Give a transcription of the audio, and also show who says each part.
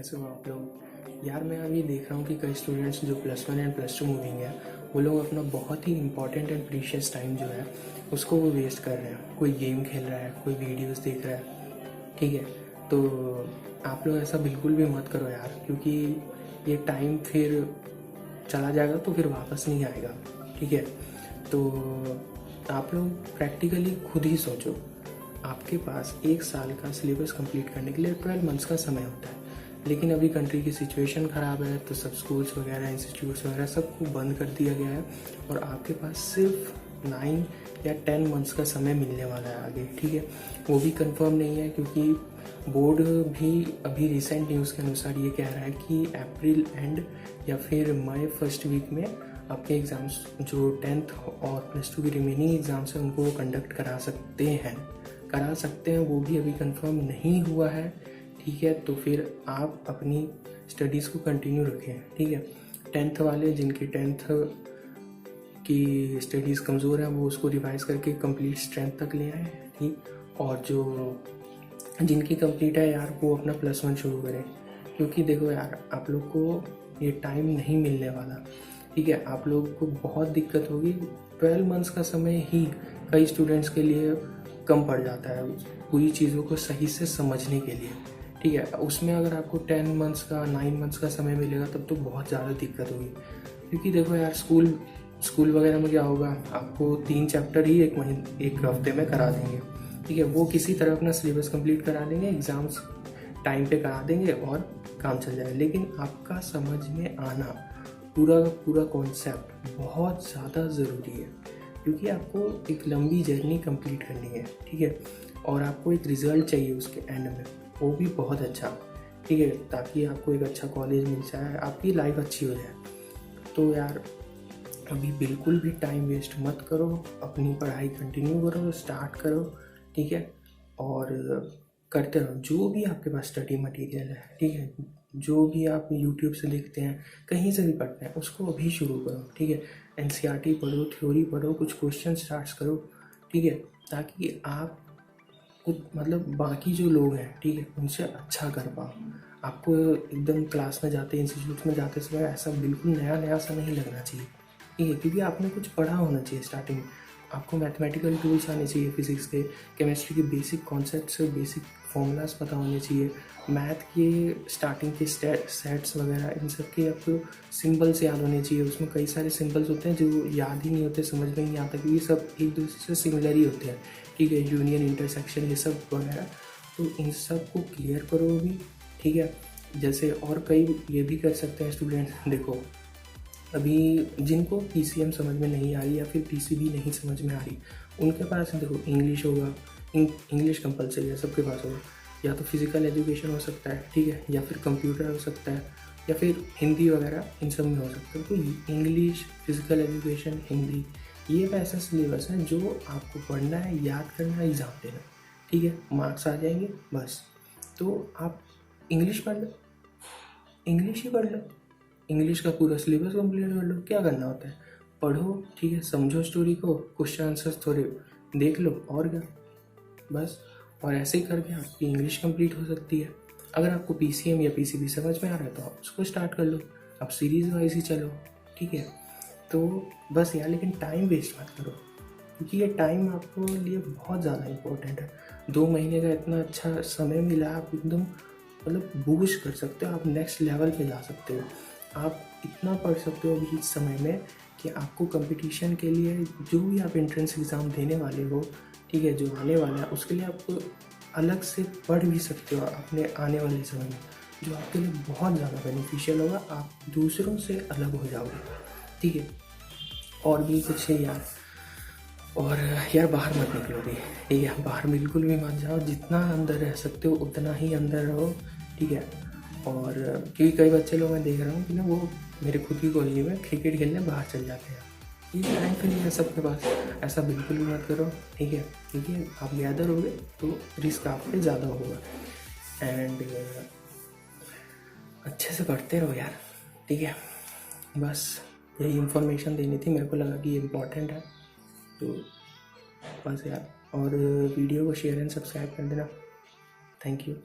Speaker 1: कैसे हो आप लोग। यार मैं अभी देख रहा हूँ कि कई स्टूडेंट्स जो +1 एंड +2 मूविंग है वो लोग अपना बहुत ही इंपॉर्टेंट एंड प्रीशियस टाइम जो है उसको वो वेस्ट कर रहे हैं। कोई गेम खेल रहा है, कोई वीडियोस देख रहा है, ठीक है। तो आप लोग ऐसा बिल्कुल भी मत करो यार, क्योंकि ये टाइम फिर चला जाएगा तो फिर वापस नहीं आएगा, ठीक है। तो आप लोग प्रैक्टिकली खुद ही सोचो। आपके पास 1 साल का सिलेबस कंप्लीट करने के लिए 12 मंथ्स का समय होता है, लेकिन अभी कंट्री की सिचुएशन ख़राब है तो सब स्कूल्स वगैरह, इंस्टीट्यूट्स वगैरह सबको बंद कर दिया गया है और आपके पास सिर्फ 9 या 10 मंथ्स का समय मिलने वाला है आगे, ठीक है। वो भी कंफर्म नहीं है, क्योंकि बोर्ड भी अभी रिसेंट न्यूज़ के अनुसार ये कह रहा है कि अप्रैल एंड या फिर मई फर्स्ट वीक में आपके एग्ज़ाम्स जो 10th और +2 की रिमेनिंग एग्ज़ाम्स हैं उनको वो कंडक्ट करा सकते हैं। वो भी अभी कंफर्म नहीं हुआ है, ठीक है। तो फिर आप अपनी स्टडीज़ को कंटिन्यू रखें, ठीक है। 10th वाले जिनकी 10th की स्टडीज़ कमज़ोर है वो उसको रिवाइज़ करके कंप्लीट स्ट्रेंथ तक ले आए, ठीक। और जो जिनकी कंप्लीट है यार वो अपना +1 शुरू करें, क्योंकि देखो यार आप लोग को ये टाइम नहीं मिलने वाला, ठीक है। आप लोगों को बहुत दिक्कत होगी। 12 मंथ्स का समय ही कई स्टूडेंट्स के लिए कम पड़ जाता है पूरी चीज़ों को सही से समझने के लिए, ठीक है। उसमें अगर आपको 10 मंथ्स का 9 मंथ्स का समय मिलेगा तब तो बहुत ज़्यादा दिक्कत होगी, क्योंकि देखो यार स्कूल वगैरह में क्या होगा, आपको 3 चैप्टर ही एक हफ्ते में करा देंगे, ठीक है। वो किसी तरह अपना सिलेबस कंप्लीट करा देंगे, एग्ज़ाम्स टाइम पे करा देंगे और काम चल जाएगा। लेकिन आपका समझ में आना पूरा कॉन्सेप्ट बहुत ज़्यादा ज़रूरी है, क्योंकि आपको एक लंबी जर्नी कंप्लीट करनी है, ठीक है। और आपको एक रिज़ल्ट चाहिए उसके एंड में, वो भी बहुत अच्छा, ठीक है, ताकि आपको एक अच्छा कॉलेज मिल जाए, आपकी लाइफ अच्छी हो जाए। तो यार अभी बिल्कुल भी टाइम वेस्ट मत करो, अपनी पढ़ाई कंटिन्यू करो, स्टार्ट करो, ठीक है। और करते रहो जो भी आपके पास स्टडी मटेरियल है, ठीक है। जो भी आप यूट्यूब से देखते हैं, कहीं से भी पढ़ते हैं, उसको अभी शुरू करो, ठीक है। NCERT पढ़ो, थ्योरी पढ़ो, कुछ क्वेश्चन स्टार्ट करो, ठीक है, ताकि आप कुछ मतलब बाकी जो लोग हैं, ठीक है, उनसे अच्छा कर पाओ। आपको एकदम क्लास में जाते, इंस्टीट्यूट में जाते समय ऐसा बिल्कुल नया सा नहीं लगना चाहिए, ठीक है, क्योंकि आपने कुछ पढ़ा होना चाहिए स्टार्टिंग में। आपको मैथमेटिकल टूल्स आने चाहिए, फिजिक्स के, केमिस्ट्री के बेसिक कॉन्सेप्ट्स, बेसिक फॉर्मूलाज पता होने चाहिए, मैथ के स्टार्टिंग के सेट्स वगैरह, इन सब के आपको सिंबल्स याद होने चाहिए। उसमें कई सारे सिंबल्स होते हैं जो याद ही नहीं होते, समझ में नहीं आता, क्योंकि सब एक दूसरे से सिमिलर ही होते हैं, ठीक है। यूनियन, इंटरसेक्शन, ये सब वगैरह, तो इन सब को क्लियर करो भी, ठीक है। जैसे और कई ये भी कर सकते हैं स्टूडेंट्स। देखो अभी जिनको PCM समझ में नहीं आ रही या फिर PCB नहीं समझ में आ रही, उनके पास देखो इंग्लिश होगा, इंग्लिश कंपलसरी है, सबके पास होगा। या तो फिज़िकल एजुकेशन हो सकता है, ठीक है, या फिर कंप्यूटर हो सकता है, या फिर हिंदी वगैरह, इन सब में हो सकता है। तो इंग्लिश, फिज़िकल एजुकेशन, हिंदी, ये ऐसा सिलेबस है जो आपको पढ़ना है, याद करना है, एग्ज़ाम देना, ठीक है, मार्क्स आ जाएंगे बस। तो आप इंग्लिश पढ़ लो, इंग्लिश ही पढ़ लो, इंग्लिश का पूरा सिलेबस कंप्लीट कर लो। क्या करना होता है, पढ़ो, ठीक है, समझो स्टोरी को, क्वेश्चन आंसर्स थोड़े देख लो, और क्या, बस। और ऐसे ही करके आपकी इंग्लिश कंप्लीट हो सकती है। अगर आपको PCM या PCB समझ में आ रहा है तो आप उसको स्टार्ट कर लो, आप सीरीज वाइज ही चलो, ठीक है। तो बस यार, लेकिन टाइम वेस्ट मत करो, क्योंकि ये टाइम आपको लिए बहुत ज़्यादा इम्पोर्टेंट है। 2 महीने का इतना अच्छा समय मिला, आप एकदम मतलब बूस्ट कर सकते हो, आप नेक्स्ट लेवल पे जा सकते हो। आप इतना पढ़ सकते हो अभी इस समय में कि आपको कंपटीशन के लिए जो भी आप एंट्रेंस एग्ज़ाम देने वाले हो, ठीक है, जो आने वाला है, उसके लिए आप अलग से पढ़ भी सकते हो अपने आने वाले समय में, जो आपके लिए बहुत ज़्यादा बेनिफिशियल होगा। आप दूसरों से अलग हो जाओगे, ठीक है। और भी कुछ है यार, और यार बाहर मत निकलो भी, ठीक है, बाहर बिल्कुल भी मत जाओ। जितना अंदर रह सकते हो उतना ही अंदर रहो, ठीक है। और क्योंकि कई बच्चे लोग मैं देख रहा हूँ कि ना, वो मेरे खुद की कॉलेज में क्रिकेट खेलने बाहर चल जाते हैं। ये टाइम फिर है सबके पास, ऐसा बिल्कुल भी मत करो, ठीक है, क्योंकि आप गैदर होगे तो रिस्क आप पे ज़्यादा होगा। एंड अच्छे से पढ़ते रहो यार, ठीक है। बस यही इन्फॉर्मेशन देनी थी, मेरे को लगा कि ये इम्पोर्टेंट है, तो बस यार। और वीडियो को शेयर एंड सब्सक्राइब कर देना। Thank you.